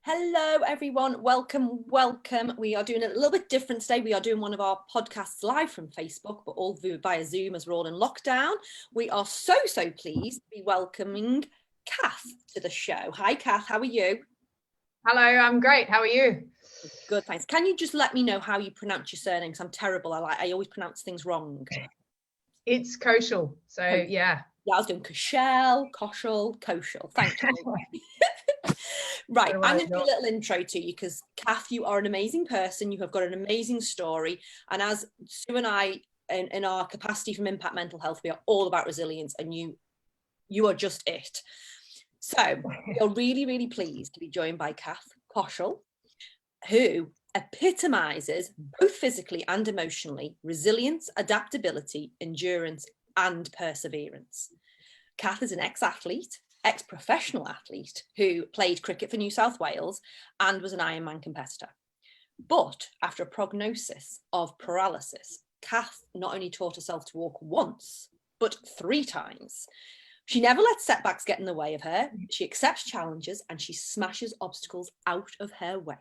Hello, everyone. Welcome. We are doing it a little bit different today. We are doing one of our podcasts live from Facebook, but all via Zoom as we're all in lockdown. We are so pleased to be welcoming Kath to the show. Hi, Kath. How are you? Hello, I'm great. How are you? Good, thanks. Can you just let me know how you pronounce your surname? Because I'm terrible. I always pronounce things wrong. It's Koschel. So, yeah. Yeah, I was doing Koschel. Thank you. Right, I'm going to do a little intro to you because Kath, you are an amazing person. You have got an amazing story. And as Sue and I, in our capacity from Impact Mental Health, we are all about resilience, and you are just it. So we're really pleased to be joined by Kath Koschel, who epitomizes both physically and emotionally resilience, adaptability, endurance, and perseverance. Kath is an ex-professional athlete who played cricket for New South Wales and was an Ironman competitor. But after a prognosis of paralysis, Kath not only taught herself to walk once, but 3 times. She never lets setbacks get in the way of her. She accepts challenges and she smashes obstacles out of her way.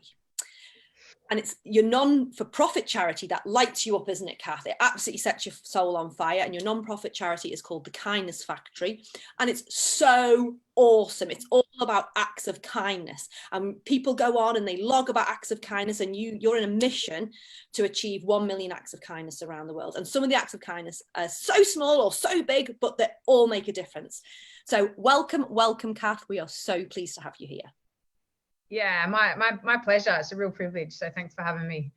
And it's your non-for-profit charity that lights you up, isn't it, Kath? It absolutely sets your soul on fire. And your non-profit charity is called The Kindness Factory. And it's so awesome. It's all about acts of kindness. And people go on and they log about acts of kindness. And you're in a mission to achieve 1 million acts of kindness around the world. And some of the acts of kindness are so small or so big, but they all make a difference. So welcome, Kath. We are so pleased to have you here. Yeah, my pleasure. It's a real privilege. So thanks for having me.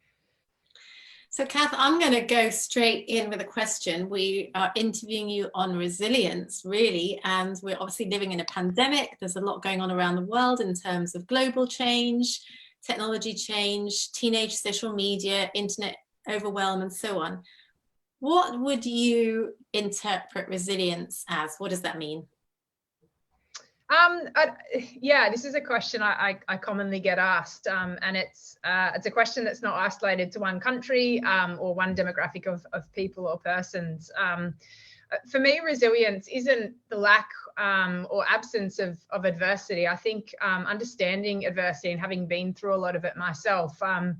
So Kath, I'm going to go straight in with a question. We are interviewing you on resilience, really, and we're obviously living in a pandemic. There's a lot going on around the world in terms of global change, technology change, teenage social media, internet overwhelm, and so on. What would you interpret resilience as? What does that mean? Yeah, this is a question I commonly get asked, and it's a question that's not isolated to one country or one demographic of people or persons. For me, resilience isn't the lack or absence of adversity. I think understanding adversity and having been through a lot of it myself, and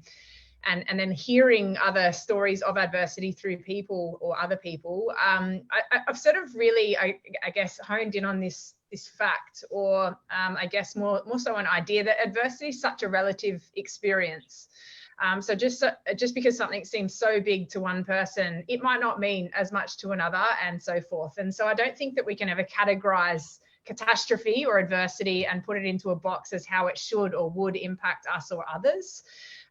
then hearing other stories of adversity through people or other people, I've sort of really, I guess, honed in on this fact, or I guess more so an idea that adversity is such a relative experience. So just because something seems so big to one person, it might not mean as much to another, and so forth. And so I don't think that we can ever categorize catastrophe or adversity and put it into a box as how it should or would impact us or others.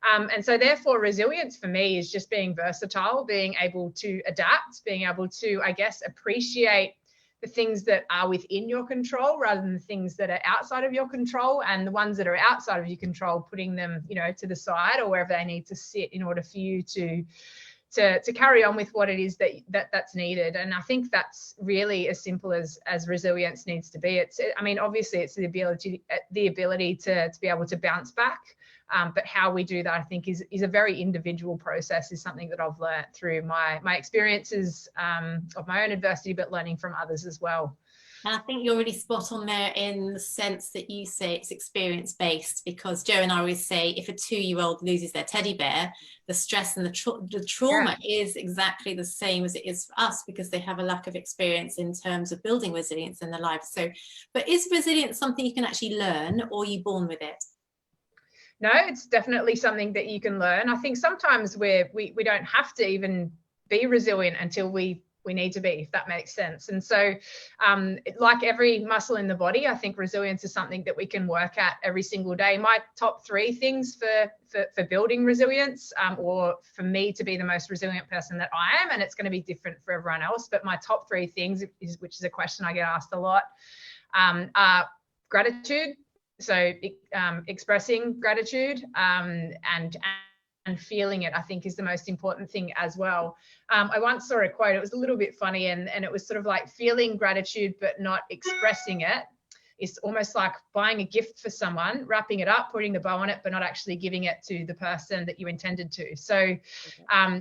And so therefore resilience for me is just being versatile, being able to adapt, being able to, I guess, appreciate the things that are within your control rather than the things that are outside of your control, and the ones that are outside of your control, putting them, to the side or wherever they need to sit in order for you to carry on with what it is that's needed. And I think that's really as simple as resilience needs to be. Obviously it's the ability to be able to bounce back. But how we do that, I think, is a very individual process, is something that I've learned through my experiences of my own adversity, but learning from others as well. And I think you're really spot on there in the sense that you say it's experience-based, because Joe and I always say if a 2-year-old loses their teddy bear, the stress and the trauma is exactly the same as it is for us, because they have a lack of experience in terms of building resilience in their life. So, but is resilience something you can actually learn, or are you born with it? No, it's definitely something that you can learn. I think sometimes we don't have to even be resilient until we need to be, if that makes sense. And so like every muscle in the body, I think resilience is something that we can work at every single day. My top 3 things for building resilience, or for me to be the most resilient person that I am, and it's going to be different for everyone else, but my top 3 things, which is a question I get asked a lot, are gratitude. So expressing gratitude and feeling it, I think, is the most important thing as well. I once saw a quote, it was a little bit funny, and it was sort of like, feeling gratitude but not expressing it is almost like buying a gift for someone, wrapping it up, putting the bow on it, but not actually giving it to the person that you intended to. So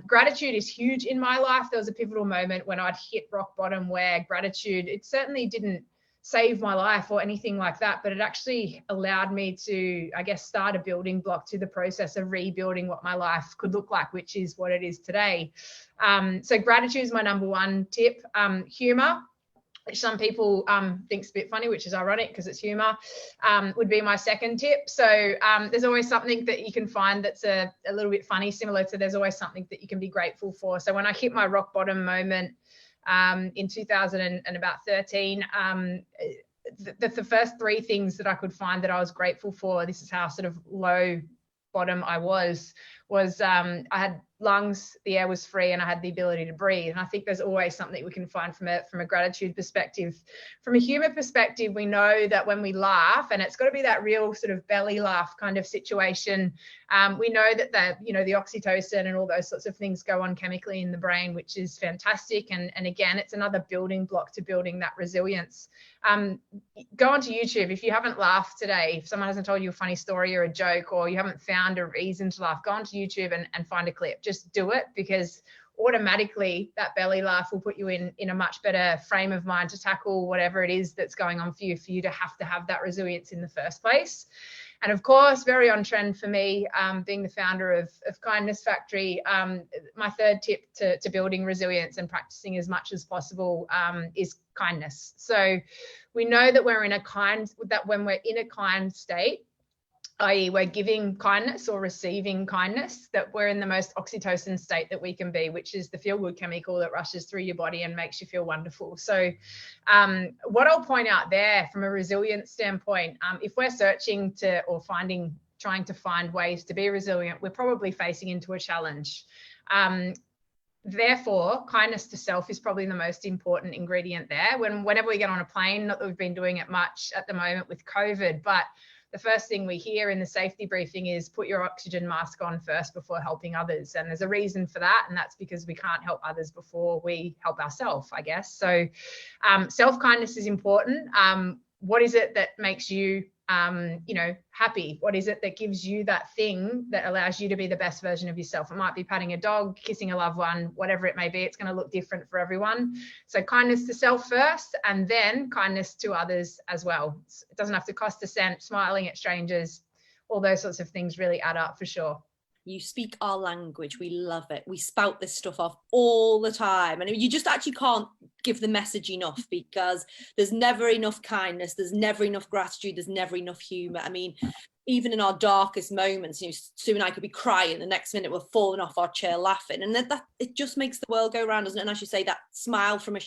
gratitude is huge in my life. There was a pivotal moment when I'd hit rock bottom where gratitude, it certainly didn't save my life or anything like that, but it actually allowed me to, I guess, start a building block to the process of rebuilding what my life could look like, which is what it is today. So gratitude is my number one tip. Humor, which some people think's a bit funny, which is ironic because it's humor, would be my second tip. So there's always something that you can find that's a little bit funny, similar to there's always something that you can be grateful for. So when I hit my rock bottom moment in 2013, the first three things that I could find that I was grateful for, this is how sort of low bottom I was I had lungs, the air was free, and I had the ability to breathe. And I think there's always something we can find from a gratitude perspective. From a humor perspective, we know that when we laugh, and it's got to be that real sort of belly laugh kind of situation, we know that the oxytocin and all those sorts of things go on chemically in the brain, which is fantastic. And again, it's another building block to building that resilience. Go onto YouTube. If you haven't laughed today, if someone hasn't told you a funny story or a joke, or you haven't found a reason to laugh, go onto YouTube and find a clip. Just do it, because automatically that belly laugh will put you in a much better frame of mind to tackle whatever it is that's going on for you to have that resilience in the first place. And of course, very on trend for me, being the founder of Kindness Factory, my third tip to building resilience and practicing as much as possible is kindness. So we know that when we're in a kind state, i.e. we're giving kindness or receiving kindness, that we're in the most oxytocin state that we can be, which is the feel-good chemical that rushes through your body and makes you feel wonderful. So what I'll point out there from a resilience standpoint, if we're searching trying to find ways to be resilient, we're probably facing into a challenge. Therefore, kindness to self is probably the most important ingredient there. Whenever we get on a plane, not that we've been doing it much at the moment with COVID, but the first thing we hear in the safety briefing is put your oxygen mask on first before helping others. And there's a reason for that. And that's because we can't help others before we help ourselves, I guess. So self-kindness is important. What is it that makes you, happy? What is it that gives you that thing that allows you to be the best version of yourself? It might be patting a dog, kissing a loved one, whatever it may be. It's going to look different for everyone. So kindness to self first, and then kindness to others as well. It doesn't have to cost a cent. Smiling at strangers, all those sorts of things really add up for sure. You speak our language. We love it. We spout this stuff off all the time. And you just actually can't give the message enough, because there's never enough kindness. There's never enough gratitude. There's never enough humor. I mean, even in our darkest moments, Sue and I could be crying. The next minute we're falling off our chair laughing. And that it just makes the world go round, doesn't it? And as you say, that smile from a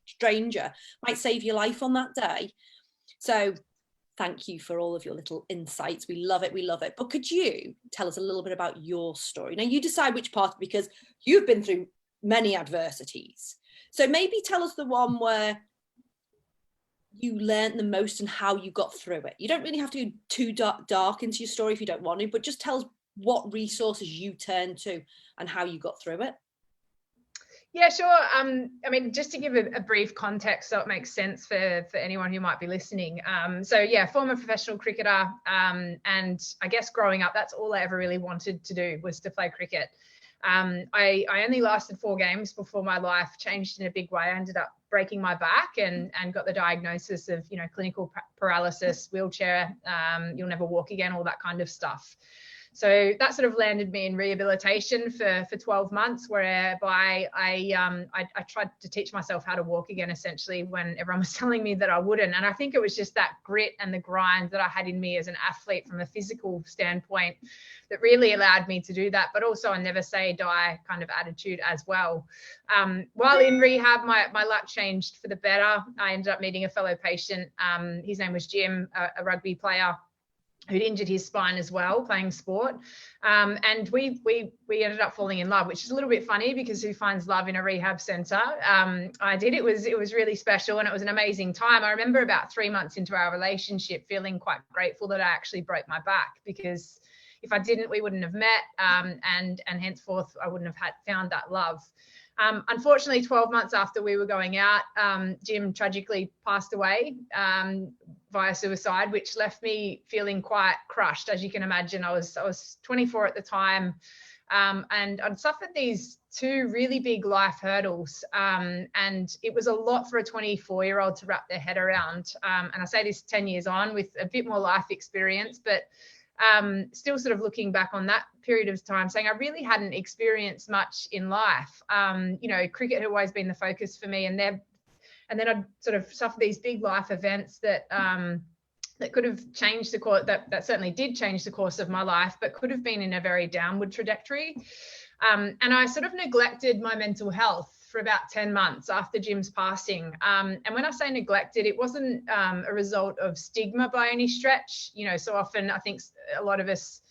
stranger might save your life on that day. So thank you for all of your little insights. We love it. We love it. But could you tell us a little bit about your story? Now, you decide which part, because you've been through many adversities. So maybe tell us the one where you learned the most and how you got through it. You don't really have to go too dark into your story if you don't want to, but just tell us what resources you turned to and how you got through it. Yeah, sure. I mean, just to give a brief context so it makes sense for anyone who might be listening. So yeah, former professional cricketer. And I guess growing up, that's all I ever really wanted to do, was to play cricket. I only lasted 4 games before my life changed in a big way. I ended up breaking my back and got the diagnosis of, clinical paralysis, wheelchair, you'll never walk again, all that kind of stuff. So that sort of landed me in rehabilitation for 12 months, whereby I tried to teach myself how to walk again, essentially, when everyone was telling me that I wouldn't. And I think it was just that grit and the grind that I had in me as an athlete from a physical standpoint that really allowed me to do that, but also a never say die kind of attitude as well. While in rehab, my luck changed for the better. I ended up meeting a fellow patient. His name was Jim, a rugby player who'd injured his spine as well, playing sport. And we ended up falling in love, which is a little bit funny, because who finds love in a rehab center? I did. It was really special, and it was an amazing time. I remember about 3 months into our relationship feeling quite grateful that I actually broke my back, because if I didn't, we wouldn't have met, and henceforth I wouldn't have found that love. Unfortunately, 12 months after we were going out, Jim tragically passed away via suicide, which left me feeling quite crushed. As you can imagine, I was 24 at the time. And I'd suffered these two really big life hurdles, and it was a lot for a 24-year-old to wrap their head around. And I say this 10 years on with a bit more life experience, but still sort of looking back on that period of time, saying I really hadn't experienced much in life. You know, cricket had always been the focus for me, and then I'd sort of suffer these big life events that that could have changed the course, that certainly did change the course of my life, but could have been in a very downward trajectory. And I sort of neglected my mental health for about 10 months after Jim's passing. And when I say neglected, it wasn't a result of stigma by any stretch. You know, so often I think a lot of us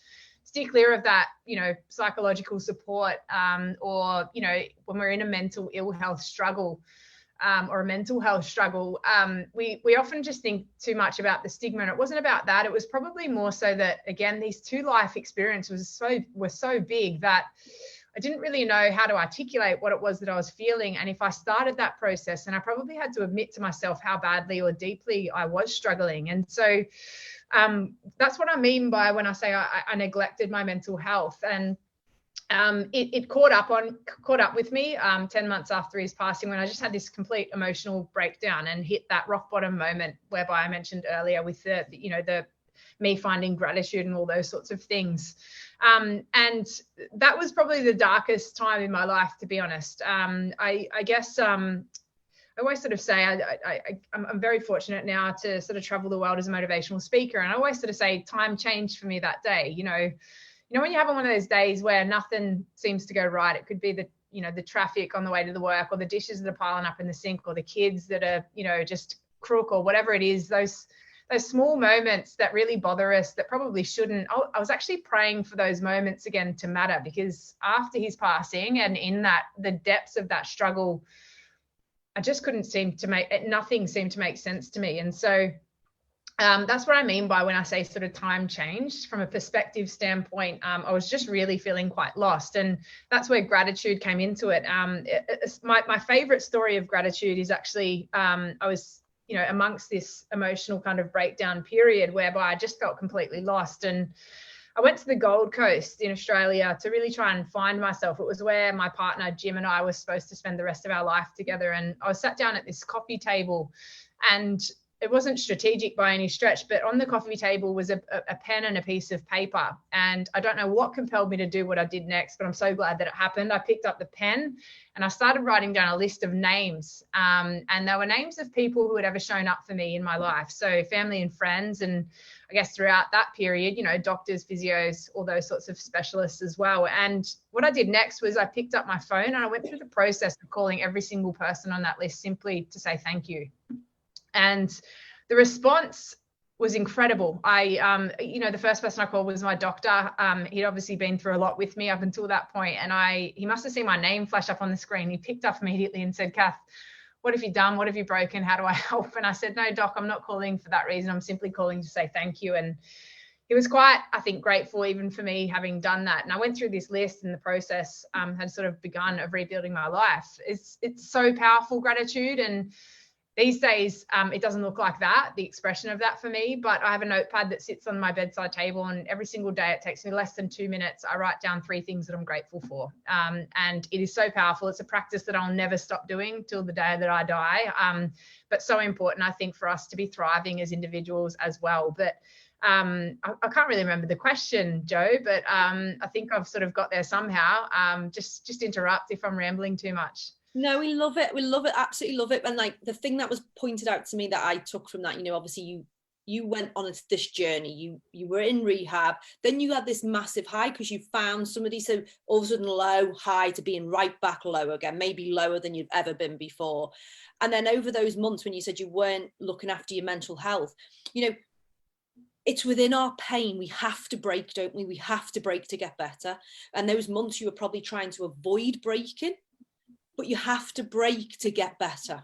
steer clear of that, you know, psychological support, or, you know, when we're in a mental ill health struggle, or a mental health struggle, we often just think too much about the stigma. And it wasn't about that. It was probably more so that, again, these two life experiences were so big that I didn't really know how to articulate what it was that I was feeling. And if I started that process, and I probably had to admit to myself how badly or deeply I was struggling. And so that's what I mean by when I say I neglected my mental health. And it caught up with me 10 months after his passing, when I just had this complete emotional breakdown and hit that rock bottom moment, whereby I mentioned earlier with the me finding gratitude and all those sorts of things. And that was probably the darkest time in my life, to be honest. I guess I always sort of say I'm very fortunate now to sort of travel the world as a motivational speaker. And I always sort of say time changed for me that day. You know, when you have one of those days where nothing seems to go right, it could be the traffic on the way to the work, or the dishes that are piling up in the sink, or the kids that are, you know, just crook, or whatever it is, those small moments that really bother us that probably shouldn't. I was actually praying for those moments again to matter, because after his passing and in the depths of that struggle, I just nothing seemed to make sense to me. And so that's what I mean by when I say sort of time changed from a perspective standpoint. I was just really feeling quite lost, and that's where gratitude came into it. My favorite story of gratitude is actually I was, you know, amongst this emotional kind of breakdown period whereby I just felt completely lost. And I went to the Gold Coast in Australia to really try and find myself. It was where my partner, Jim, and I were supposed to spend the rest of our life together. And I was sat down at this coffee table, and it wasn't strategic by any stretch, but on the coffee table was a pen and a piece of paper. And I don't know what compelled me to do what I did next, but I'm so glad that it happened. I picked up the pen and I started writing down a list of names. And there were names of people who had ever shown up for me in my life. So family and friends. And I guess throughout that period, you know, doctors, physios, all those sorts of specialists as well. And what I did next was I picked up my phone and I went through the process of calling every single person on that list simply to say thank you. And the response was incredible. The first person I called was my doctor. He'd obviously been through a lot with me up until that point. And he must have seen my name flash up on the screen. He picked up immediately and said, "Kath, what have you done? What have you broken? How do I help?" And I said, "No, doc, I'm not calling for that reason. I'm simply calling to say thank you." And he was quite, I think, grateful even for me having done that. And I went through this list, and the process had sort of begun of rebuilding my life. It's so powerful, gratitude. And these days, it doesn't look like that, the expression of that for me, but I have a notepad that sits on my bedside table, and every single day it takes me less than 2 minutes. I write down 3 things that I'm grateful for. And it is so powerful. It's a practice that I'll never stop doing till the day that I die. But so important, I think, for us to be thriving as individuals as well. But I can't really remember the question, Joe, but I think I've sort of got there somehow. Just interrupt if I'm rambling too much. No, we love it. We love it. Absolutely love it. And like the thing that was pointed out to me that I took from that, you know, obviously you went on this journey, you were in rehab, then you had this massive high because you found somebody. So all of a sudden low, high to being right back low again, maybe lower than you've ever been before. And then over those months when you said you weren't looking after your mental health, you know, it's within our pain. We have to break, don't we? We have to break to get better. And those months you were probably trying to avoid breaking, but you have to break to get better.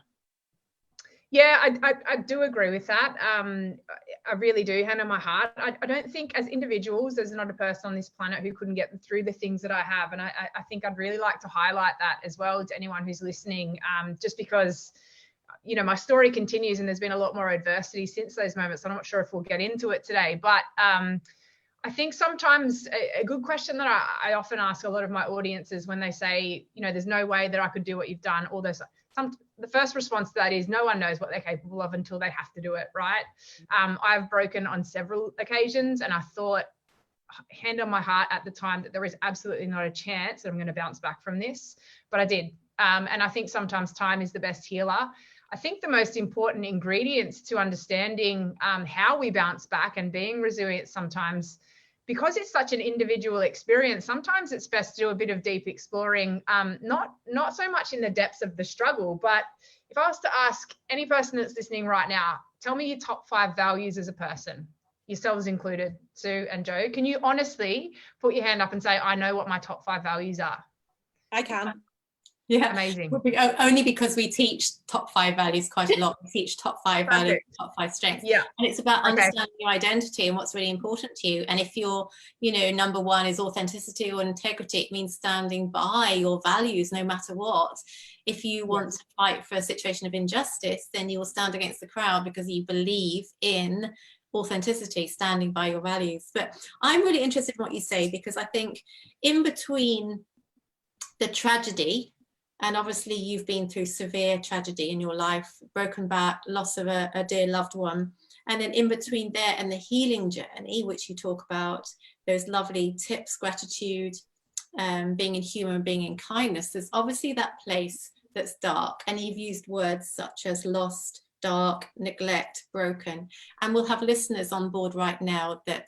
Yeah, I do agree with that. I really do, hand on my heart. I don't think as individuals, there's not a person on this planet who couldn't get through the things that I have. And I think I'd really like to highlight that as well to anyone who's listening, just because, you know, my story continues and there's been a lot more adversity since those moments. I'm not sure if we'll get into it today, but I think sometimes a good question that I often ask a lot of my audiences when they say, you know, there's no way that I could do what you've done, all those, the first response to that is no one knows what they're capable of until they have to do it, right? I've broken on several occasions, and I thought, hand on my heart at the time, that there is absolutely not a chance that I'm going to bounce back from this, but I did. And I think sometimes time is the best healer. I think the most important ingredients to understanding how we bounce back and being resilient sometimes, because it's such an individual experience, sometimes it's best to do a bit of deep exploring, not so much in the depths of the struggle, but if I was to ask any person that's listening right now, tell me your top 5 values as a person, yourselves included, Sue and Joe. Can you honestly put your hand up and say, I know what my top 5 values are? I can. Yeah, amazing. Only because we teach top 5 values quite a lot. We teach top 5 values, top 5 strengths. Yeah, and it's about understanding your identity and what's really important to you. And if your, you know, number 1 is authenticity or integrity, it means standing by your values no matter what. If you want to fight for a situation of injustice, then you will stand against the crowd because you believe in authenticity, standing by your values. But I'm really interested in what you say, because I think in between the tragedy, and obviously you've been through severe tragedy in your life, broken back, loss of a dear loved one, and then in between there and the healing journey, which you talk about, those lovely tips, gratitude, being in humor and being in kindness, there's obviously that place that's dark, and you've used words such as lost, dark, neglect, broken, and we'll have listeners on board right now that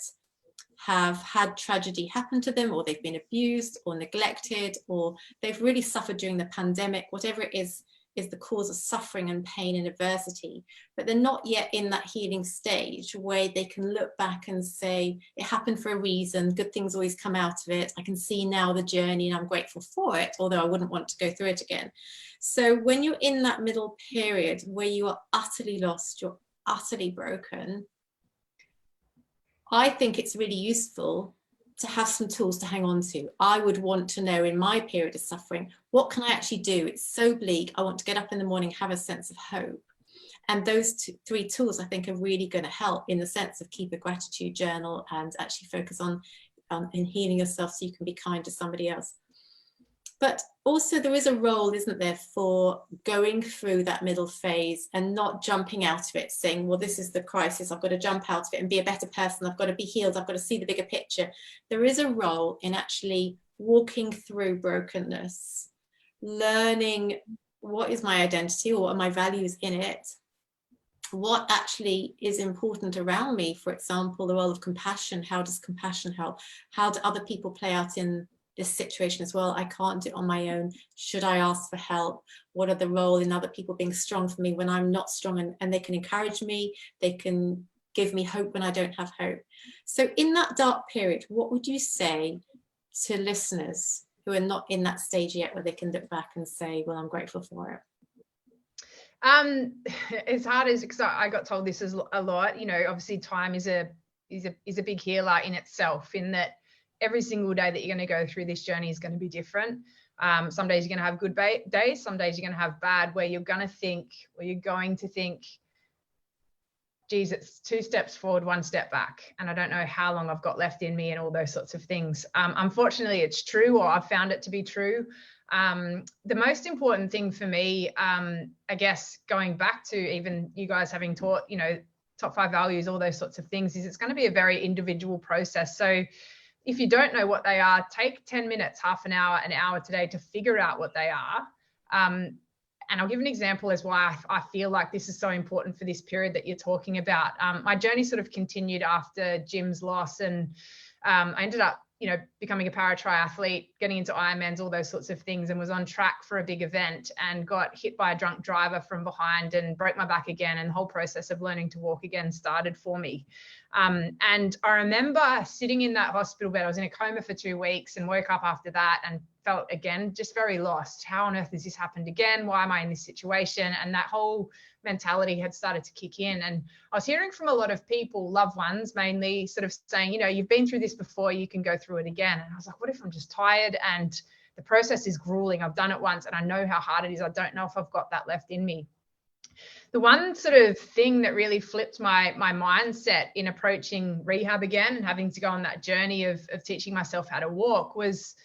have had tragedy happen to them, or they've been abused or neglected, or they've really suffered during the pandemic. Whatever it is the cause of suffering and pain and adversity, but they're not yet in that healing stage where they can look back and say, it happened for a reason, good things always come out of it, I can see now the journey and I'm grateful for it, although I wouldn't want to go through it again. So when you're in that middle period where you are utterly lost, you're utterly broken, I think it's really useful to have some tools to hang on to. I would want to know in my period of suffering, what can I actually do? It's so bleak. I want to get up in the morning, have a sense of hope. And those 3 tools I think are really going to help, in the sense of keep a gratitude journal and actually focus on in healing yourself so you can be kind to somebody else. But also there is a role, isn't there, for going through that middle phase and not jumping out of it, saying, well, this is the crisis, I've got to jump out of it and be a better person, I've got to be healed, I've got to see the bigger picture. There is a role in actually walking through brokenness, learning what is my identity or what are my values in it, what actually is important around me. For example, the role of compassion. How does compassion help? How do other people play out in this situation as well? I can't do it on my own. Should I ask for help? What are the role in other people being strong for me when I'm not strong, and they can encourage me, they can give me hope when I don't have hope. So in that dark period, what would you say to listeners who are not in that stage yet where they can look back and say, well, I'm grateful for it? As hard as, because I got told this a lot, you know, obviously time is a big healer in itself, in that every single day that you're going to go through this journey is going to be different. Some days you're going to have good days, some days you're going to have bad, where you're going to think, geez, it's 2 steps forward, 1 step back, and I don't know how long I've got left in me, and all those sorts of things. Unfortunately, it's true, or I've found it to be true. The most important thing for me, I guess, going back to even you guys having taught, you know, top 5 values, all those sorts of things, is it's going to be a very individual process. So if you don't know what they are, take 10 minutes, half an hour today to figure out what they are. And I'll give an example as why I feel like this is so important for this period that you're talking about. My journey sort of continued after Jim's loss, and I ended up, you know, becoming a para triathlete, getting into Ironmans, all those sorts of things, and was on track for a big event and got hit by a drunk driver from behind and broke my back again. And the whole process of learning to walk again started for me. And I remember sitting in that hospital bed. I was in a coma for 2 weeks and woke up after that and felt, again, just very lost. How on earth has this happened again? Why am I in this situation? And that whole mentality had started to kick in. And I was hearing from a lot of people, loved ones mainly, sort of saying, you know, you've been through this before, you can go through it again. And I was like, what if I'm just tired and the process is grueling? I've done it once and I know how hard it is. I don't know if I've got that left in me. The one sort of thing that really flipped my mindset in approaching rehab again and having to go on that journey of teaching myself how to walk was,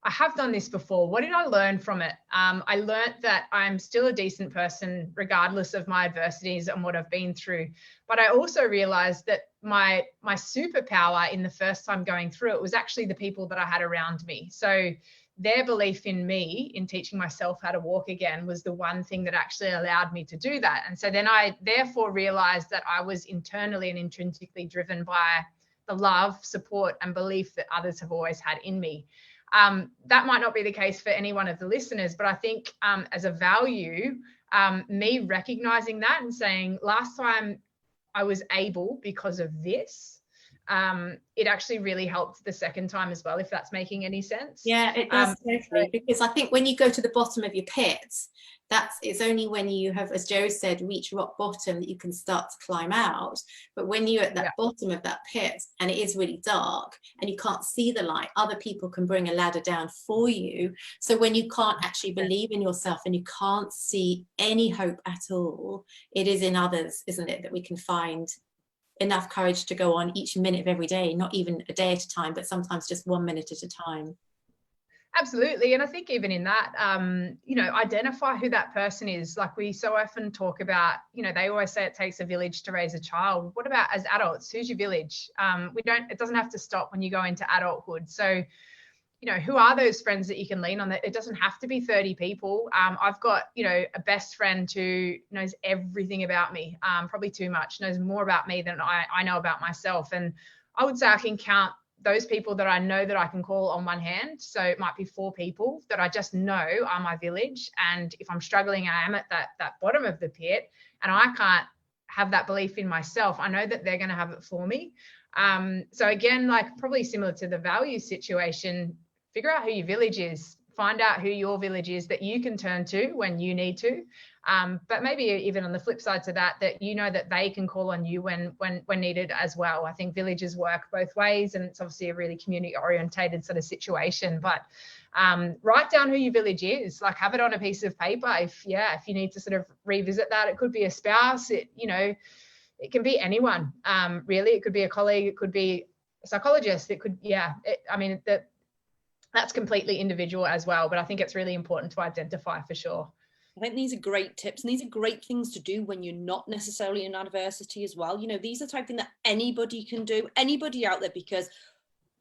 I have done this before. What did I learn from it? I learned that I'm still a decent person regardless of my adversities and what I've been through. But I also realized that my superpower in the first time going through it was actually the people that I had around me. So their belief in me, in teaching myself how to walk again, was the one thing that actually allowed me to do that. And so then I therefore realized that I was internally and intrinsically driven by the love, support, and belief that others have always had in me. That might not be the case for any one of the listeners, but I think as a value, me recognizing that and saying, last time I was able because of this, it actually really helped the second time as well, if that's making any sense. Yeah, it does, totally. Because I think when you go to the bottom of your pit, it's only when you have, as Joe said, reach rock bottom that you can start to climb out. But when you're at that bottom of that pit and it is really dark and you can't see the light, other people can bring a ladder down for you. So when you can't actually believe in yourself and you can't see any hope at all, it is in others, isn't it, that we can find enough courage to go on each minute of every day, not even a day at a time, but sometimes just 1 minute at a time. Absolutely. And I think even in that, identify who that person is. Like we so often talk about, they always say it takes a village to raise a child. What about as adults? Who's your village? It doesn't have to stop when you go into adulthood. So, who are those friends that you can lean on? That it doesn't have to be 30 people. I've got, a best friend who knows everything about me, probably too much, knows more about me than I know about myself. And I would say I can count those people that I know that I can call on one hand. So it might be 4 people that I just know are my village. And if I'm struggling, I am at that bottom of the pit and I can't have that belief in myself, I know that they're going to have it for me. So again, like probably similar to the value situation, figure out who your village is, find out who your village is that you can turn to when you need to. But maybe even on the flip side to that that they can call on you when needed as well. I think villages work both ways, and it's obviously a really community orientated sort of situation. But write down who your village is, like have it on a piece of paper. If you need to sort of revisit that, it could be a spouse, it can be anyone. Really, it could be a colleague, it could be a psychologist, it could, that's completely individual as well. But I think it's really important to identify for sure. I think these are great tips, and these are great things to do when you're not necessarily in adversity as well. These are the type of thing that anybody can do, anybody out there, because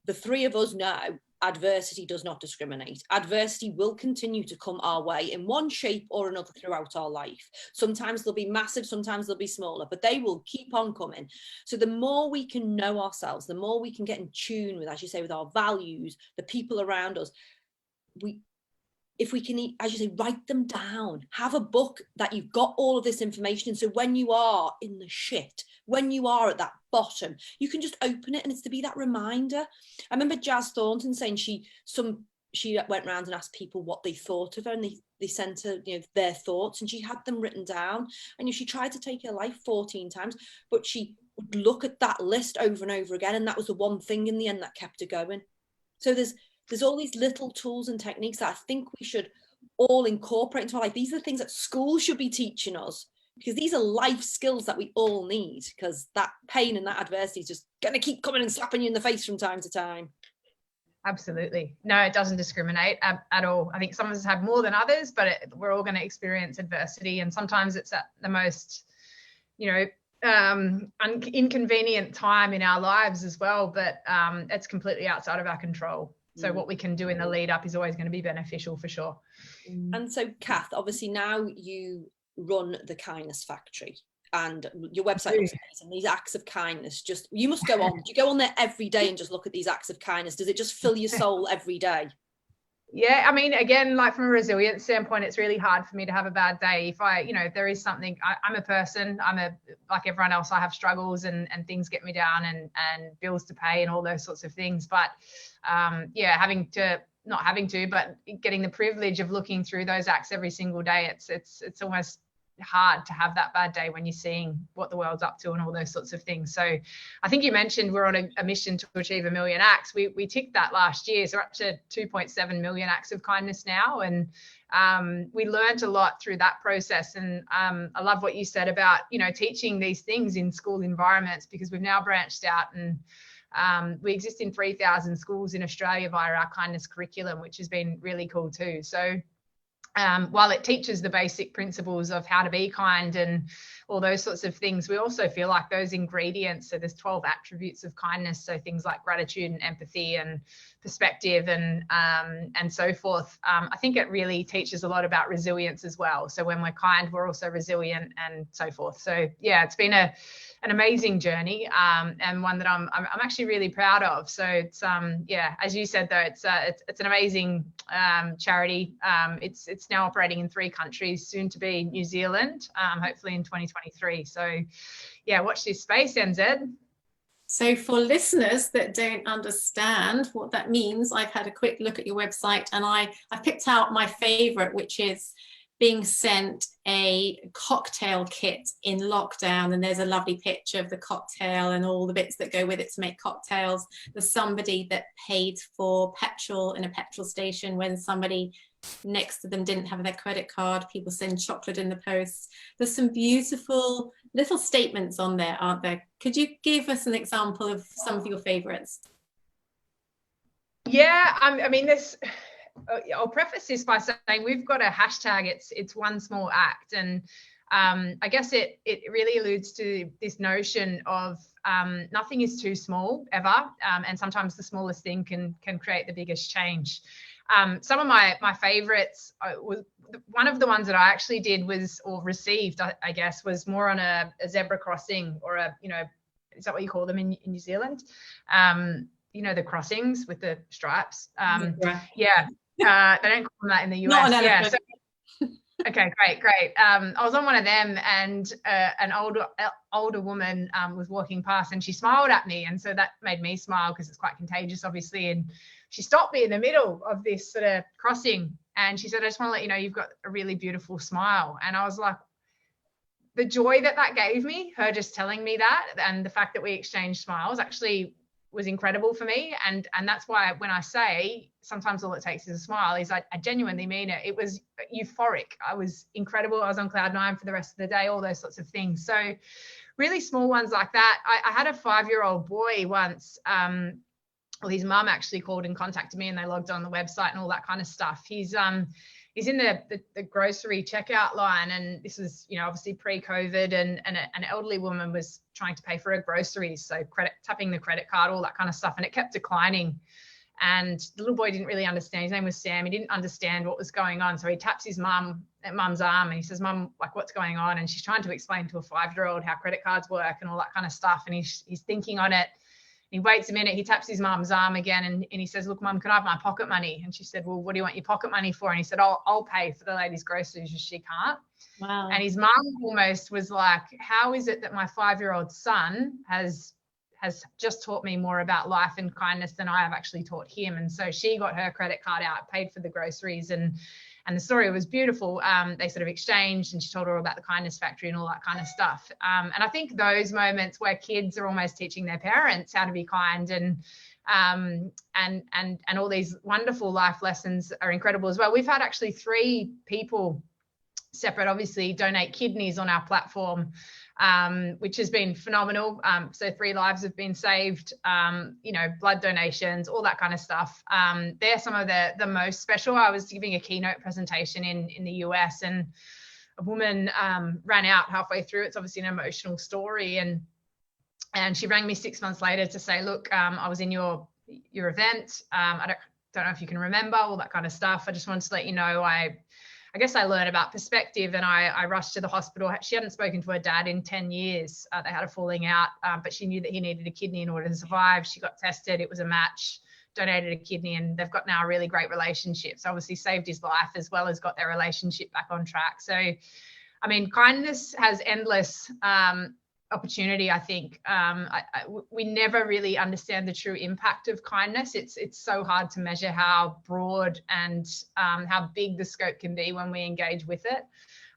the 3 of us know adversity does not discriminate. Adversity will continue to come our way in one shape or another throughout our life. Sometimes they'll be massive, sometimes they'll be smaller, but they will keep on coming. So the more we can know ourselves, the more we can get in tune with, as you say, with our values, the people around us, if we can, as you say, write them down, have a book that you've got all of this information in. So when you are in the shit, when you are at that bottom, you can just open it and it's to be that reminder. I remember Jazz Thornton saying she went around and asked people what they thought of her, and they sent her their thoughts, and she had them written down. And she tried to take her life 14 times, but she would look at that list over and over again, and that was the one thing in the end that kept her going. So there's all these little tools and techniques that I think we should all incorporate into our life. These are the things that school should be teaching us, because these are life skills that we all need, because that pain and that adversity is just going to keep coming and slapping you in the face from time to time. Absolutely. No, it doesn't discriminate at all. I think some of us have more than others, but we're all going to experience adversity. And sometimes it's at the most, inconvenient time in our lives as well, but it's completely outside of our control. So what we can do in the lead up is always going to be beneficial for sure. And so, Kath, obviously now you run the Kindness Factory, and your website looks amazing. These acts of kindness, you must go on. Do you go on there every day and just look at these acts of kindness? Does it just fill your soul every day? Yeah, I mean, again, like from a resilience standpoint, it's really hard for me to have a bad day. If if there is something, I'm a person, like everyone else, I have struggles and things get me down and bills to pay and all those sorts of things. But getting the privilege of looking through those acts every single day, it's almost hard to have that bad day when you're seeing what the world's up to and all those sorts of things. So I think you mentioned we're on a mission to achieve 1 million acts. We ticked that last year, so we're up to 2.7 million acts of kindness now, and we learned a lot through that process. And I love what you said about, you know, teaching these things in school environments, because we've now branched out and we exist in 3,000 schools in Australia via our kindness curriculum, which has been really cool too. So while it teaches the basic principles of how to be kind and all those sorts of things, we also feel like those ingredients, so there's 12 attributes of kindness, so things like gratitude and empathy and perspective and so forth. I think it really teaches a lot about resilience as well. So when we're kind, we're also resilient and so forth. So yeah, it's been an amazing journey, and one that I'm actually really proud of. So it's yeah, as you said though, it's an amazing charity. It's now operating in 3 countries, soon to be New Zealand, hopefully in 2023. So yeah, watch this space, NZ. So for listeners that don't understand what that means, I've had a quick look at your website, and I picked out my favorite, which is being sent a cocktail kit in lockdown, and there's a lovely picture of the cocktail and all the bits that go with it to make cocktails. There's somebody that paid for petrol in a petrol station when somebody next to them didn't have their credit card. People send chocolate in the post. There's some beautiful little statements on there, aren't there? Could you give us an example of some of your favorites? Yeah, I mean, this, I'll preface this by saying we've got a hashtag, it's one small act, and I guess it really alludes to this notion of nothing is too small ever, and sometimes the smallest thing can create the biggest change. Some of my favorites was, one of the ones that I actually did was, or received, I guess, was more on a zebra crossing, or a, you know, is that what you call them in New Zealand? You know, the crossings with the stripes. Yeah, they don't call them that in the US. Yeah. So, okay, great. I was on one of them, and an older woman was walking past, and she smiled at me, and so that made me smile because it's quite contagious, obviously. And she stopped me in the middle of this sort of crossing, and she said, "I just want to let you know you've got a really beautiful smile." And I was like, the joy that gave me, her just telling me that, and the fact that we exchanged smiles actually was incredible for me. And that's why when I say sometimes all it takes is a smile, is I genuinely mean it. It was euphoric. I was incredible. I was on cloud 9 for the rest of the day, all those sorts of things. So really small ones like that. I had a 5-year-old boy once, well, his mum actually called and contacted me, and they logged on the website and all that kind of stuff. He's in the grocery checkout line, and this is, you know, obviously pre-COVID, and an elderly woman was trying to pay for her groceries, so tapping the credit card, all that kind of stuff, and it kept declining. And the little boy didn't really understand. His name was Sam. He didn't understand what was going on, so he taps his mum's arm, and he says, "Mum, like, what's going on?" And she's trying to explain to a 5-year-old how credit cards work and all that kind of stuff, and he's thinking on it. He waits a minute, he taps his mum's arm again, and he says, "Look, Mum, can I have my pocket money?" And she said, "Well, what do you want your pocket money for?" And he said, I'll pay for the lady's groceries if she can't." Wow. And his mum almost was like, how is it that my 5-year-old son has just taught me more about life and kindness than I have actually taught him? And so she got her credit card out, paid for the groceries, and the story was beautiful. They sort of exchanged, and she told her all about the kindness factory and all that kind of stuff. And I think those moments where kids are almost teaching their parents how to be kind, and all these wonderful life lessons are incredible as well. We've had actually 3 people, separate obviously, donate kidneys on our platform, which has been phenomenal. So 3 lives have been saved, you know, blood donations, all that kind of stuff. They're some of the most special. I was giving a keynote presentation in the US, and a woman ran out halfway through. It's obviously an emotional story, and she rang me 6 months later to say, "Look, I was in your event. I don't know if you can remember," all that kind of stuff. "I just wanted to let you know I guess I learned about perspective, and I rushed to the hospital." She hadn't spoken to her dad in 10 years. They had a falling out, but she knew that he needed a kidney in order to survive. She got tested. It was a match, donated a kidney, and they've got now a really great relationship. So obviously saved his life as well as got their relationship back on track. So, I mean, kindness has endless opportunity, I think. We never really understand the true impact of kindness. It's so hard to measure how broad and how big the scope can be when we engage with it.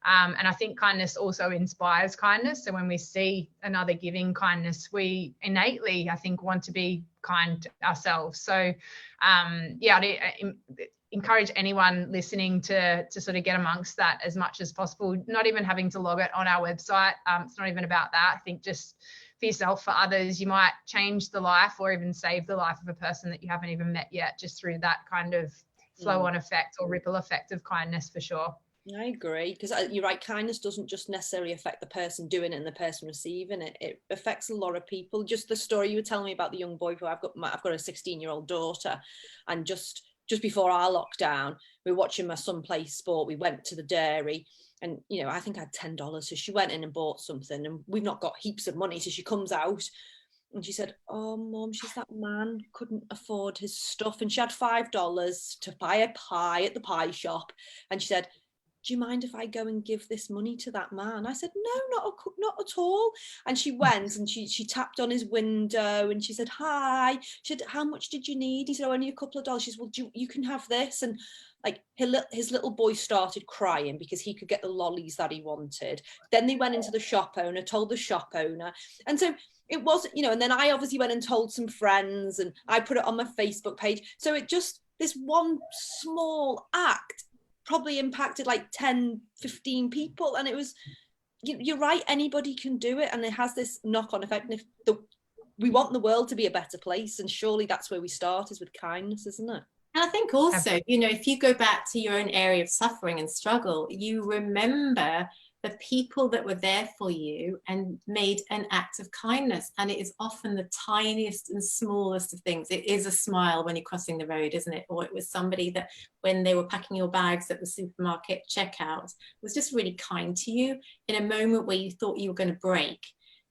And I think kindness also inspires kindness. So when we see another giving kindness, we innately, I think, want to be kind ourselves. So I encourage anyone listening to sort of get amongst that as much as possible, not even having to log it on our website. It's not even about that. I think just for yourself, for others, you might change the life or even save the life of a person that you haven't even met yet, just through that kind of flow on effect or ripple effect of kindness, for sure. I agree, because you're right, kindness doesn't just necessarily affect the person doing it and the person receiving it. It affects a lot of people. Just the story you were telling me about the young boy who I've got a 16-year-old daughter, and just before our lockdown, we were watching my son play sport. We went to the dairy, and I think I had $10, so she went in and bought something, and we've not got heaps of money, so she comes out and she said, "Oh, Mum," she's, "that man couldn't afford his stuff," and she had $5 to buy a pie at the pie shop, and she said, "Do you mind if I go and give this money to that man?" I said, "No, not at all." And she went and she tapped on his window and she said, "Hi." She said, "How much did you need?" He said, "Oh, only a couple of dollars." She said, "Well, you can have this." And like his little boy started crying because he could get the lollies that he wanted. Then they went into the shop owner, told the shop owner. And so it wasn't, and then I obviously went and told some friends and I put it on my Facebook page. So it just, this one small act probably impacted like 10, 15 people. And it was, you're right, anybody can do it. And it has this knock-on effect. And if we want the world to be a better place, and surely that's where we start, is with kindness, isn't it? And I think also, if you go back to your own area of suffering and struggle, you remember the people that were there for you and made an act of kindness. And it is often the tiniest and smallest of things. It is a smile when you're crossing the road, isn't it? Or it was somebody that when they were packing your bags at the supermarket checkout was just really kind to you in a moment where you thought you were going to break.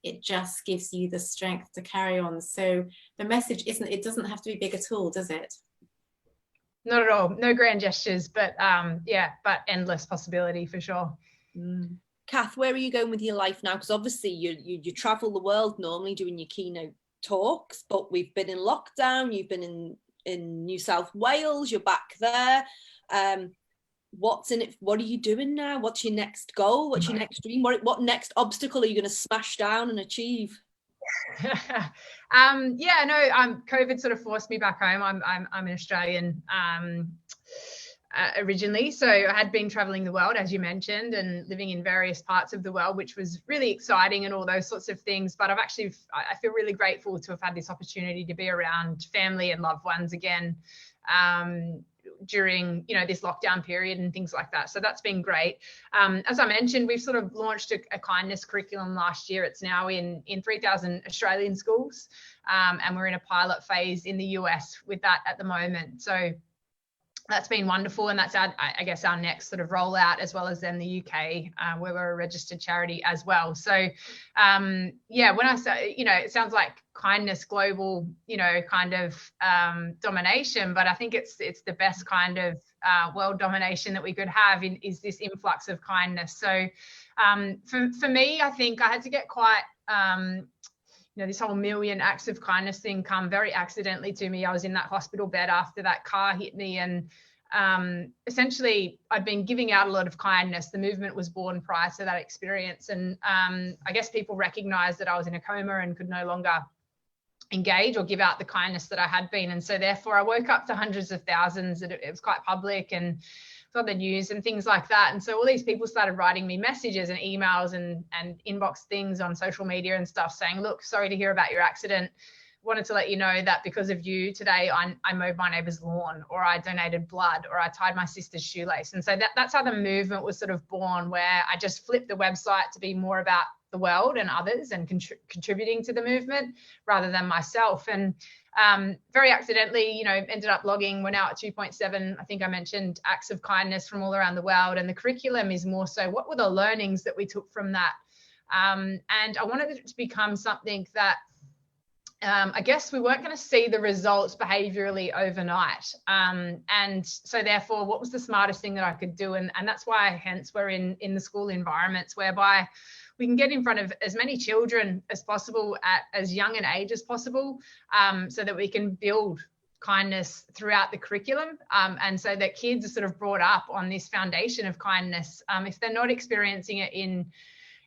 It just gives you the strength to carry on. So the message it doesn't have to be big at all, does it? Not at all. No grand gestures, but but endless possibility for sure. Kath, where are you going with your life now? Because obviously you travel the world normally doing your keynote talks, but we've been in lockdown. You've been in New South Wales. You're back there. What's in it? What are you doing now? What's your next goal? What's your next dream? What next obstacle are you going to smash down and achieve? COVID sort of forced me back home. I'm an Australian originally, so I had been traveling the world, as you mentioned, and living in various parts of the world, which was really exciting and all those sorts of things. But I feel really grateful to have had this opportunity to be around family and loved ones again during this lockdown period and things like that. So that's been great. As I mentioned, we've sort of launched a kindness curriculum last year. It's now in 3,000 Australian schools, and we're in a pilot phase in the US with that at the moment. So that's been wonderful, and that's our next sort of rollout, as well as then the UK, where we're a registered charity as well. So when I say, it sounds like kindness global, kind of domination, but I think it's the best kind of world domination that we could have is this influx of kindness. So for me, I think I had to get quite this whole million acts of kindness thing come very accidentally to me. I was in that hospital bed after that car hit me, and essentially I'd been giving out a lot of kindness. The movement was born prior to that experience, and I guess people recognized that I was in a coma and could no longer engage or give out the kindness that I had been. And so therefore I woke up to hundreds of thousands. It was quite public and on the news and things like that. And so all these people started writing me messages and emails and inbox things on social media and stuff saying, "Look, sorry to hear about your accident. Wanted to let you know that because of you today, I mowed my neighbor's lawn, or I donated blood, or I tied my sister's shoelace." And so that's how the movement was sort of born, where I just flipped the website to be more about the world and others and contributing to the movement rather than myself. And very accidentally, ended up logging. We're now at 2.7, I think I mentioned, acts of kindness from all around the world. And the curriculum is more so, what were the learnings that we took from that? And I wanted it to become something that I guess we weren't going to see the results behaviorally overnight. And so therefore, what was the smartest thing that I could do? And that's why, hence, we're in the school environments, whereby we can get in front of as many children as possible at as young an age as possible, so that we can build kindness throughout the curriculum, and so that kids are sort of brought up on this foundation of kindness. If they're not experiencing it in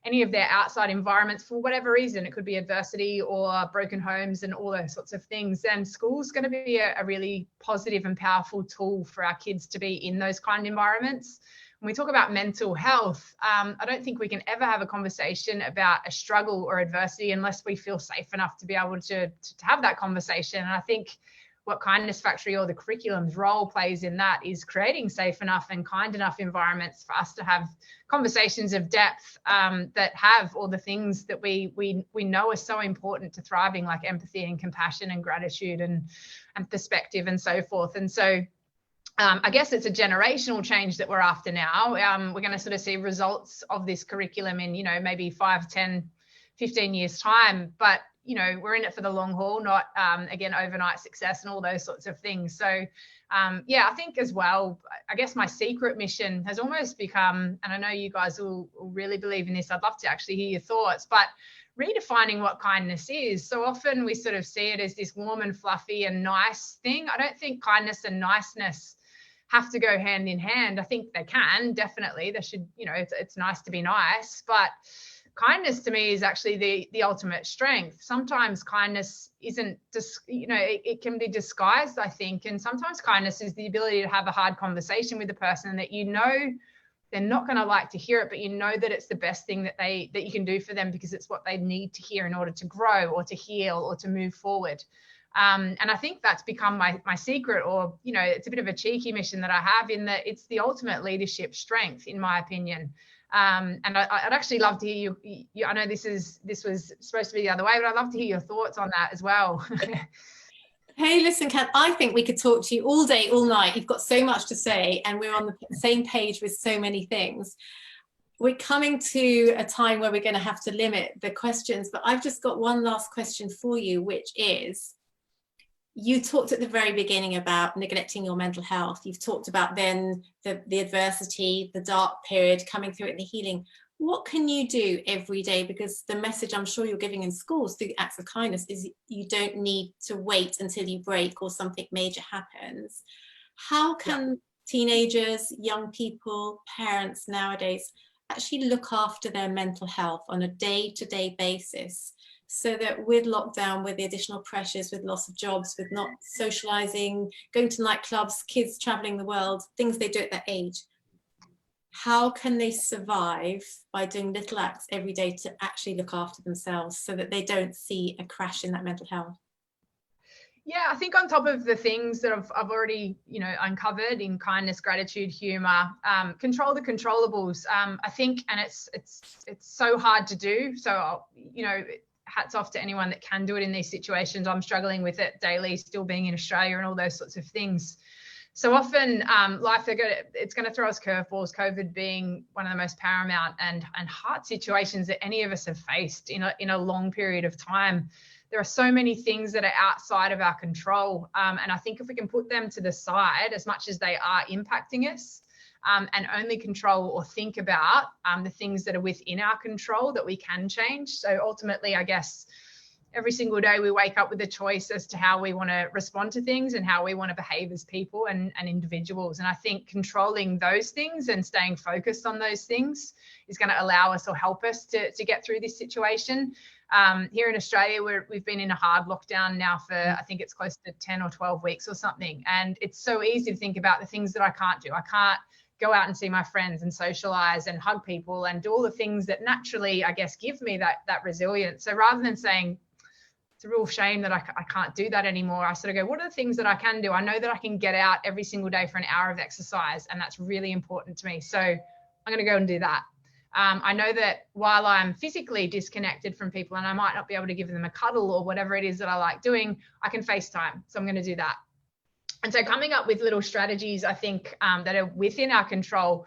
any of their outside environments for whatever reason, it could be adversity or broken homes and all those sorts of things, then school's going to be a really positive and powerful tool for our kids to be in those kind of environments. When we talk about mental health, I don't think we can ever have a conversation about a struggle or adversity unless we feel safe enough to be able to have that conversation. And I think what Kindness Factory or the curriculum's role plays in that is creating safe enough and kind enough environments for us to have conversations of depth that have all the things that we know are so important to thriving, like empathy and compassion and gratitude and perspective and so forth. And so I guess it's a generational change that we're after now. We're going to sort of see results of this curriculum in, you know, maybe 5, 10, 15 years time, but we're in it for the long haul, not again overnight success and all those sorts of things. So yeah, I think as well, I guess my secret mission has almost become, and I know you guys will really believe in this, I'd love to actually hear your thoughts, but redefining what kindness is. So often we sort of see it as this warm and fluffy and nice thing. I don't think kindness and niceness have to go hand in hand. I think they can, definitely. They should, it's nice to be nice, but kindness to me is actually the ultimate strength. Sometimes kindness isn't just, it can be disguised, I think. And sometimes kindness is the ability to have a hard conversation with the person that they're not going to like to hear it, but that it's the best thing that you can do for them because it's what they need to hear in order to grow or to heal or to move forward. And I think that's become my secret, or, it's a bit of a cheeky mission that I have, in that it's the ultimate leadership strength, in my opinion. And I'd actually love to hear you. I know this was supposed to be the other way, but I'd love to hear your thoughts on that as well. Hey, listen, Kath, I think we could talk to you all day, all night. You've got so much to say, and we're on the same page with so many things. We're coming to a time where we're going to have to limit the questions, but I've just got one last question for you, which is, you talked at the very beginning about neglecting your mental health. You've talked about then the adversity, the dark period, coming through it, and the healing. What can you do every day? Because the message I'm sure you're giving in schools through acts of kindness is you don't need to wait until you break or something major happens. How can teenagers, young people, parents nowadays actually look after their mental health on a day-to-day basis, so that with lockdown, with the additional pressures, with loss of jobs, with not socializing, going to nightclubs, kids traveling the world, things they do at that age, how can they survive by doing little acts every day to actually look after themselves so that they don't see a crash in that mental health? Yeah, I think on top of the things that I've already, uncovered in kindness, gratitude, humor, control the controllables. I think, and it's so hard to do. So, hats off to anyone that can do it in these situations. I'm struggling with it daily, still being in Australia and all those sorts of things. So often life, it's going to throw us curveballs, COVID being one of the most paramount and hard situations that any of us have faced in a long period of time. There are so many things that are outside of our control. And I think if we can put them to the side as much as they are impacting us, and only control or think about the things that are within our control that we can change. So ultimately, I guess, every single day we wake up with a choice as to how we want to respond to things and how we want to behave as people and individuals. And I think controlling those things and staying focused on those things is going to allow us or help us to get through this situation. Here in Australia, we've been in a hard lockdown now for, I think it's close to 10 or 12 weeks or something. And it's so easy to think about the things that I can't do. I can't go out and see my friends and socialize and hug people and do all the things that naturally, I guess, give me that resilience. So rather than saying it's a real shame that I can't do that anymore, I sort of go, what are the things that I can do? I know that I can get out every single day for an hour of exercise, and that's really important to me. So I'm going to go and do that. I know that while I'm physically disconnected from people and I might not be able to give them a cuddle or whatever it is that I like doing, I can FaceTime. So I'm going to do that. And so coming up with little strategies, I think, that are within our control,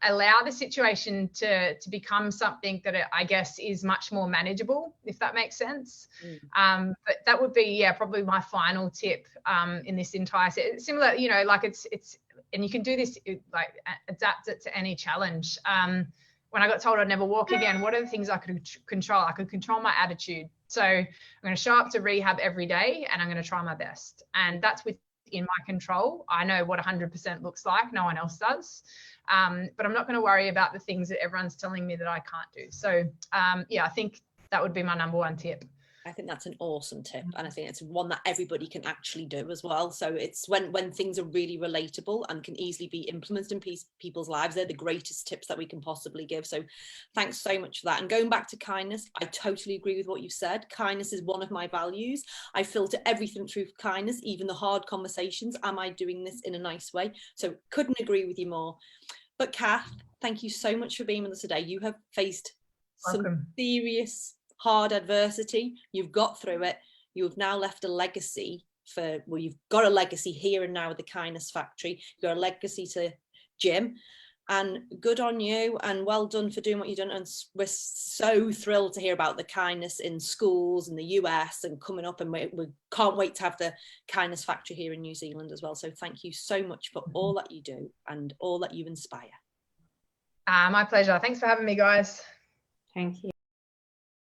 allow the situation to become something that I guess is much more manageable, if that makes sense. But that would be, probably my final tip in this entire set. Similar, like it's, and you can do this, like adapt it to any challenge. When I got told I'd never walk again, what are the things I could control? I could control my attitude. So I'm going to show up to rehab every day and I'm going to try my best. And that's within my control. I know what 100% looks like. No one else does. But I'm not going to worry about the things that everyone's telling me that I can't do. So yeah, I think that would be my number one tip. I think that's an awesome tip, and I think it's one that everybody can actually do as well. So it's when things are really relatable and can easily be implemented in people's lives, they're the greatest tips that we can possibly give. So thanks so much for that. And going back to kindness, I totally agree with what you said. Kindness is one of my values. I filter everything through kindness, even the hard conversations. Am I doing this in a nice way? So couldn't agree with you more. But Kath, thank you so much for being with us today. You have faced some serious hard adversity. You've got through it. You've now left a legacy well, you've got a legacy here and now with the Kindness Factory. You've got a legacy to Jim, and good on you, and well done for doing what you've done. And we're so thrilled to hear about the kindness in schools in the US and coming up, and we can't wait to have the Kindness Factory here in New Zealand as well. So thank you so much for all that you do and all that you inspire. My pleasure. Thanks for having me, guys. Thank you.